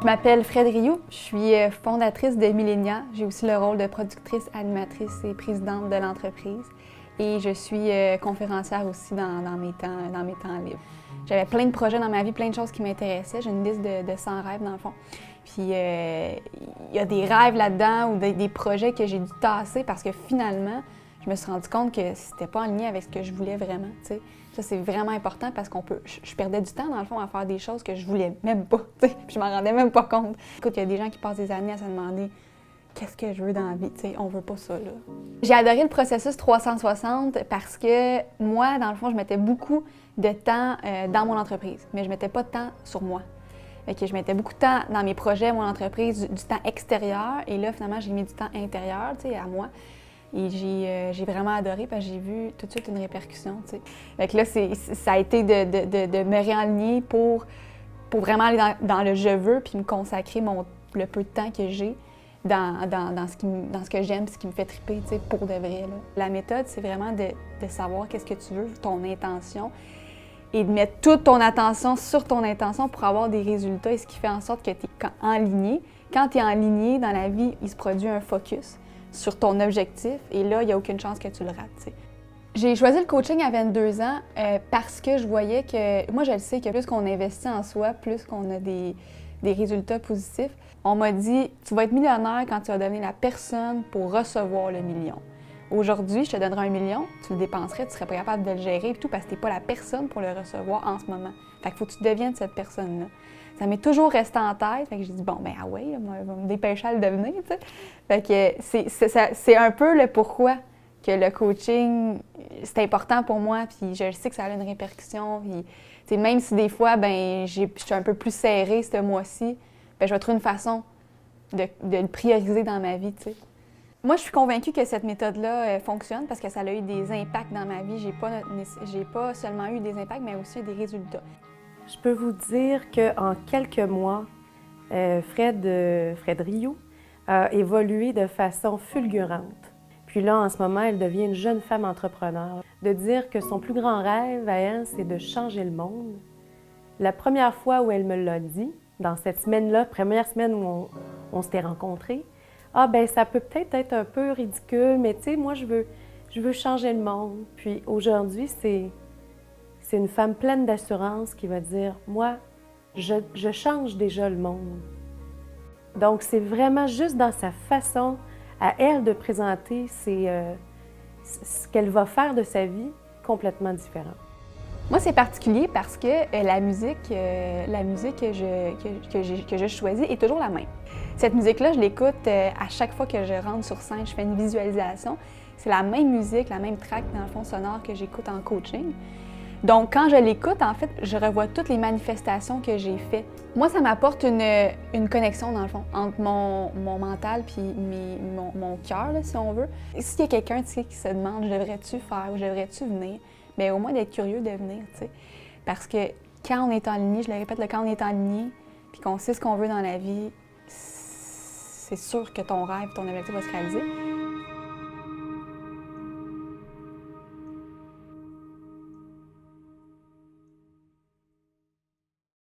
Je m'appelle Fred Rioux, je suis fondatrice de Millénia. J'ai aussi le rôle de productrice, animatrice et présidente de l'entreprise. Et je suis conférencière aussi dans mes temps libres. J'avais plein de projets dans ma vie, plein de choses qui m'intéressaient. J'ai une liste de 100 rêves dans le fond. Puis il y a des rêves là-dedans ou des projets que j'ai dû tasser parce que finalement, je me suis rendu compte que c'était pas en lien avec ce que je voulais vraiment, tu sais. Ça, c'est vraiment important parce je perdais du temps, dans le fond, à faire des choses que je voulais même pas, tu sais. Puis je m'en rendais même pas compte. Écoute, il y a des gens qui passent des années à se demander qu'est-ce que je veux dans la vie, tu sais. On veut pas ça, là. J'ai adoré le processus 360 parce que moi, dans le fond, je mettais beaucoup de temps dans mon entreprise, mais je mettais pas de temps sur moi. Fait que je mettais beaucoup de temps dans mes projets, mon entreprise, du temps extérieur. Et là, finalement, j'ai mis du temps intérieur, tu sais, à moi. Et j'ai vraiment adoré parce que j'ai vu tout de suite une répercussion, tu sais. Fait que là, ça a été de me réaligner pour vraiment aller dans le « je veux » puis me consacrer le peu de temps que j'ai dans ce que j'aime, ce qui me fait triper, tu sais, pour de vrai, là. La méthode, c'est vraiment de savoir qu'est-ce que tu veux, ton intention, et de mettre toute ton attention sur ton intention pour avoir des résultats, et ce qui fait en sorte que tu es enligné. Quand tu es enligné dans la vie, il se produit un focus sur ton objectif, et là, il n'y a aucune chance que tu le rates, t'sais. J'ai choisi le coaching à 22 ans parce que je voyais que, moi je le sais, que plus qu'on investit en soi, plus qu'on a des résultats positifs. On m'a dit, tu vas être millionnaire quand tu vas devenir la personne pour recevoir le million. Aujourd'hui, je te donnerais 1 million, tu le dépenserais, tu serais pas capable de le gérer et tout parce que tu n'es pas la personne pour le recevoir en ce moment. Fait qu'il faut que tu deviennes cette personne-là. Ça m'est toujours resté en tête, fait que j'ai dit, bon, ben ah ouais, moi, je vais me dépêcher à le devenir, tu sais. Fait que c'est un peu le pourquoi que le coaching, c'est important pour moi, puis je sais que ça a une répercussion, puis même si des fois, ben je suis un peu plus serrée ce mois-ci, ben je vais trouver une façon de le prioriser dans ma vie, tu sais. Moi, je suis convaincue que cette méthode-là fonctionne parce que ça a eu des impacts dans ma vie. J'ai pas seulement eu des impacts, mais aussi des résultats. Je peux vous dire qu'en quelques mois, Fred Rioux a évolué de façon fulgurante. Puis là, en ce moment, elle devient une jeune femme entrepreneur. De dire que son plus grand rêve à elle, c'est de changer le monde. La première fois où elle me l'a dit, dans cette semaine-là, première semaine où on s'était rencontrés, ah ben ça peut peut-être être un peu ridicule, mais tu sais, moi je veux changer le monde. Puis aujourd'hui, c'est une femme pleine d'assurance qui va dire, moi, je change déjà le monde. Donc c'est vraiment juste dans sa façon à elle de présenter ce qu'elle va faire de sa vie complètement différent. Moi, c'est particulier parce que la musique que je choisis est toujours la même. Cette musique-là, je l'écoute à chaque fois que je rentre sur scène, je fais une visualisation. C'est la même musique, la même track dans le fond sonore que j'écoute en coaching. Donc, quand je l'écoute, en fait, je revois toutes les manifestations que j'ai faites. Moi, ça m'apporte une connexion, dans le fond, entre mon mental puis mon cœur, si on veut. S'il y a quelqu'un, tu sais, qui se demande « je devrais-tu faire ou je devrais-tu venir », bien, au moins d'être curieux de venir, tu sais. Parce que quand on est aligné, je le répète, quand on est aligné puis qu'on sait ce qu'on veut dans la vie, c'est sûr que ton rêve, ton objectif va se réaliser.